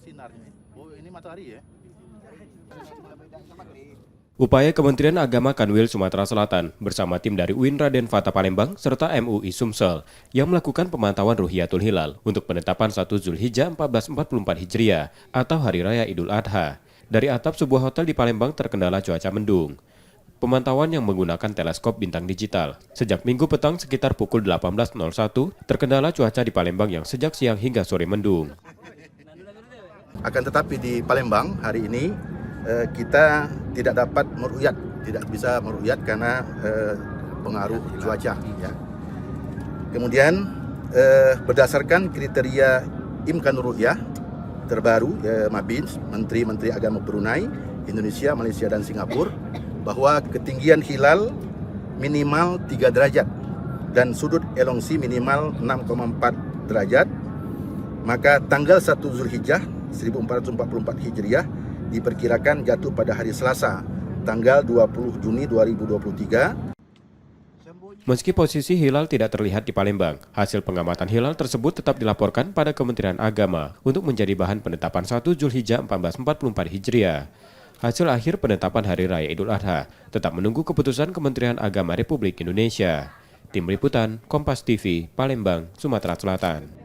sinarnya. Oh, ini matahari ya? Upaya Kementerian Agama Kanwil Sumatera Selatan bersama tim dari UIN Raden Fata Palembang serta MUI Sumsel yang melakukan pemantauan Ruhiyatul Hilal untuk penetapan 1 Zulhijjah 1444 Hijriah atau Hari Raya Idul Adha. Dari atap sebuah hotel di Palembang terkendala cuaca mendung. Pemantauan yang menggunakan teleskop bintang digital. Sejak Minggu petang sekitar pukul 18.01 terkendala cuaca di Palembang yang sejak siang hingga sore mendung. Akan tetapi di Palembang hari ini kita tidak dapat meru'yat, tidak bisa meru'yat karena pengaruh cuaca. Ya. Kemudian berdasarkan kriteria Imkanur Ru'yah terbaru, Mabins, Menteri Agama Brunei, Indonesia, Malaysia, dan Singapura, bahwa ketinggian hilal minimal 3 derajat dan sudut elongsi minimal 6,4 derajat, maka tanggal 1 Zulhijjah 1444 Hijriah diperkirakan jatuh pada hari Selasa, tanggal 20 Juni 2023. Meski posisi hilal tidak terlihat di Palembang, hasil pengamatan hilal tersebut tetap dilaporkan pada Kementerian Agama untuk menjadi bahan penetapan 1 Zulhijjah 1444 Hijriah. Hasil akhir penetapan Hari Raya Idul Adha tetap menunggu keputusan Kementerian Agama Republik Indonesia. Tim Liputan, Kompas TV, Palembang, Sumatera Selatan.